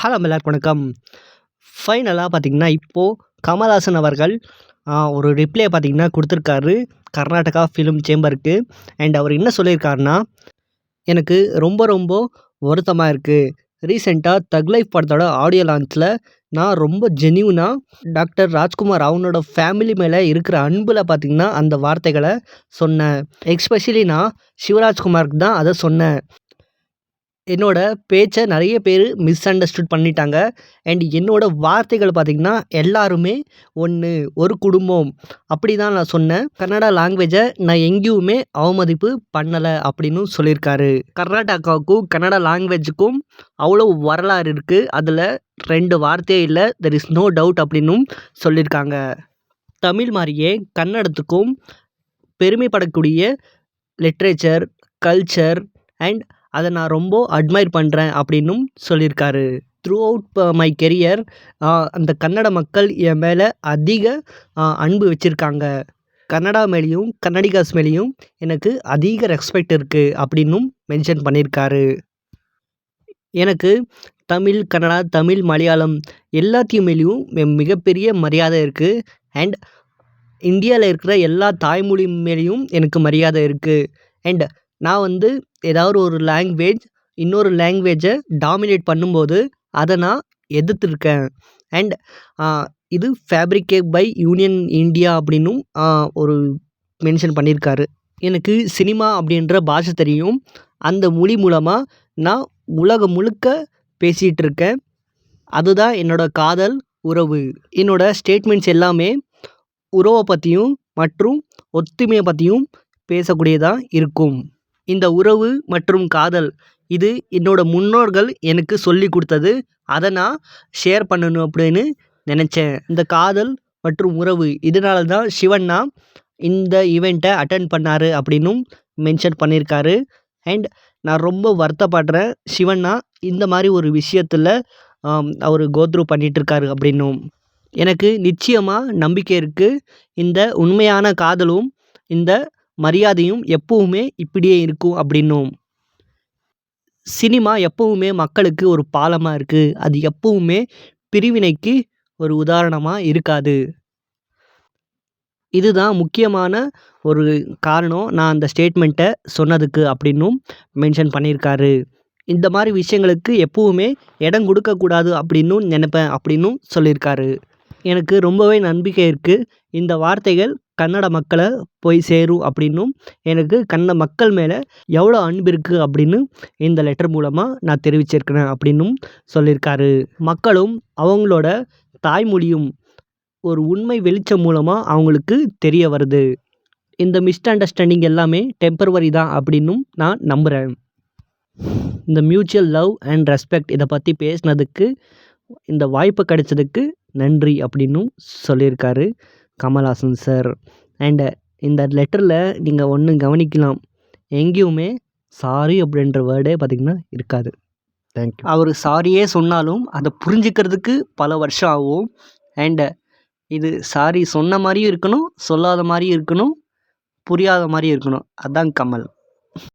Hello எல்லாருக்கும் வணக்கம். ஃபைனலாக பார்த்தீங்கன்னா, இப்போது கமல்ஹாசன் அவர்கள் ஒரு ரிப்ளை பார்த்தீங்கன்னா குடுத்துருக்காரு கர்நாடகா ஃபிலிம் சேம்பருக்கு. அண்ட் அவர் என்ன சொல்லியிருக்காருன்னா, எனக்கு ரொம்ப ரொம்ப வருத்தமாக இருக்குது. ரீசெண்டாக தக் லைஃப் படத்தோட ஆடியோ லான்ச்சில் நான் ரொம்ப ஜென்யூனா டாக்டர் ராஜ்குமார் அவனோட ஃபேமிலி மேலே இருக்கிற அன்பில் பார்த்தீங்கன்னா அந்த வார்த்தைகளை சொன்னேன். எஸ்பெஷலி நான் சிவராஜ்குமாருக்கு தான் அதை சொன்னேன். என்னோட பேச்சை நிறைய பேர் மிஸ் அண்டர்ஸ்டுட் பண்ணிட்டாங்க. அண்ட் என்னோட வார்த்தைகள் பார்த்திங்கன்னா எல்லாருமே ஒன்று, ஒரு குடும்பம் அப்படி தான் நான் சொன்னேன். கன்னடா லாங்குவேஜை நான் எங்கேயுமே அவமதிப்பு பண்ணலை அப்படின்னு சொல்லியிருக்காரு. கர்நாடகாவுக்கும் கன்னடா லாங்குவேஜுக்கும் அவ்வளோ வரலாறு இருக்குது. அதில் 2 வார்த்தையே இல்லை, தெர் இஸ் நோ டவுட் அப்படின்னும் சொல்லியிருக்காங்க. தமிழ் மாதிரியே கன்னடத்துக்கும் பெருமைப்படக்கூடிய லிட்ரேச்சர், கல்ச்சர் அண்ட் அதை நான் ரொம்ப அட்மையர் பண்ணுறேன் அப்படின்னும் சொல்லியிருக்காரு. த்ரூ அவுட் மை கெரியர் அந்த கன்னட மக்கள் என் மேலே அதிக அன்பு வச்சுருக்காங்க. கன்னடா மேலேயும் கன்னடிகாஸ் மேலேயும் எனக்கு அதிக ரெஸ்பெக்ட் இருக்குது அப்படின்னும் மென்ஷன் பண்ணியிருக்காரு. எனக்கு தமிழ், கன்னடா, தமிழ், மலையாளம் எல்லாத்தையும் மேலேயும் மிகப்பெரிய மரியாதை இருக்குது. அண்ட் இந்தியாவில் இருக்கிற எல்லா தாய்மொழி மேலேயும் எனக்கு மரியாதை இருக்குது. அண்ட் நான் ஏதாவது ஒரு லாங்குவேஜ் இன்னொரு லாங்குவேஜை டாமினேட் பண்ணும்போது அதை நான் எதிர்த்துருக்கேன். அண்ட் இது ஃபேப்ரிகேட் பை யூனியன் இந்தியா அப்படின்னும் ஒரு மென்ஷன் பண்ணியிருக்காரு. எனக்கு சினிமா அப்படின்ற பாஷை தெரியும். அந்த மொழி மூலமாக நான் உலகம் முழுக்க பேசிகிட்டு இருக்கேன். அதுதான் என்னோடய காதல் உறவு. என்னோடய ஸ்டேட்மெண்ட்ஸ் எல்லாமே உறவை பற்றியும் மற்றும் ஒத்துமையை பற்றியும் பேசக்கூடியதாக இருக்கும். இந்த உறவு மற்றும் காதல் இது என்னோட முன்னோர்கள் எனக்கு சொல்லி கொடுத்தது. அதை நான் ஷேர் பண்ணணும் அப்படின்னு நினச்சேன். இந்த காதல் மற்றும் உறவு இதனால தான் சிவண்ணா இந்த ஈவெண்ட்டை அட்டெண்ட் பண்ணார் அப்படின்னும் மென்ஷன் பண்ணியிருக்காரு. அண்ட் நான் ரொம்ப வருத்தப்படுறேன், சிவண்ணா இந்த மாதிரி ஒரு விஷயத்தில் அவர் கோத்ரூ பண்ணிகிட்ருக்காரு அப்படின்னும். எனக்கு நிச்சயமாக நம்பிக்கை இருக்குது. இந்த உண்மையான காதலும் இந்த மரியாதையும் எப்பவுமே இப்படியே இருக்கும் அப்படின்னும். சினிமா எப்பவுமே மக்களுக்கு ஒரு பாலமாக இருக்குது. அது எப்பவுமே பிரிவினைக்கு ஒரு உதாரணமாக இருக்காது. இதுதான் முக்கியமான ஒரு காரணம் நான் அந்த ஸ்டேட்மெண்ட்டை சொன்னதுக்கு அப்படின்னும் மென்ஷன் பண்ணியிருக்காரு. இந்த மாதிரி விஷயங்களுக்கு எப்பவுமே இடம் கொடுக்கக்கூடாது அப்படின்னும் நினைப்பேன் அப்படின்னும் சொல்லியிருக்காரு. எனக்கு ரொம்பவே நம்பிக்கை இருக்குது. இந்த வார்த்தைகள் கன்னட மக்களை போய் சேரும் அப்படின்னும், எனக்கு கன்னட மக்கள் மேலே எவ்வளோ அன்பு இருக்குது அப்படின்னு இந்த லெட்டர் மூலமாக நான் தெரிவிச்சிருக்கிறேன் அப்படின்னும் சொல்லியிருக்காரு. மக்களும் அவங்களோட தாய்மொழியும் ஒரு உண்மை வெளிச்சம் மூலமாக அவங்களுக்கு தெரிய வருது. இந்த மிஸ் அண்டர்ஸ்டாண்டிங் எல்லாமே டெம்பரவரி தான் அப்படின்னும் நான் நம்புகிறேன். இந்த மியூச்சுவல் லவ் அண்ட் ரெஸ்பெக்ட் இதை பற்றி பேசினதுக்கு, இந்த வாய்ப்பு கிடைச்சதுக்கு நன்றி அப்படின்னும் சொல்லியிருக்காரு கமல்ஹாசன் சார். அண்டு இந்த லெட்டரில் நீங்கள் ஒன்று கவனிக்கலாம், எங்கேயுமே சாரி அப்படின்ற வேர்டே பார்த்திங்கன்னா இருக்காது. தேங்க்யூ. அவர் சாரியே சொன்னாலும் அதை புரிஞ்சுக்கிறதுக்கு பல வருஷம் ஆகும். அண்டு இது சாரி சொன்ன மாதிரியும் இருக்கணும், சொல்லாத மாதிரியும் இருக்கணும், புரியாத மாதிரியும் இருக்கணும். அதுதான் கமல்.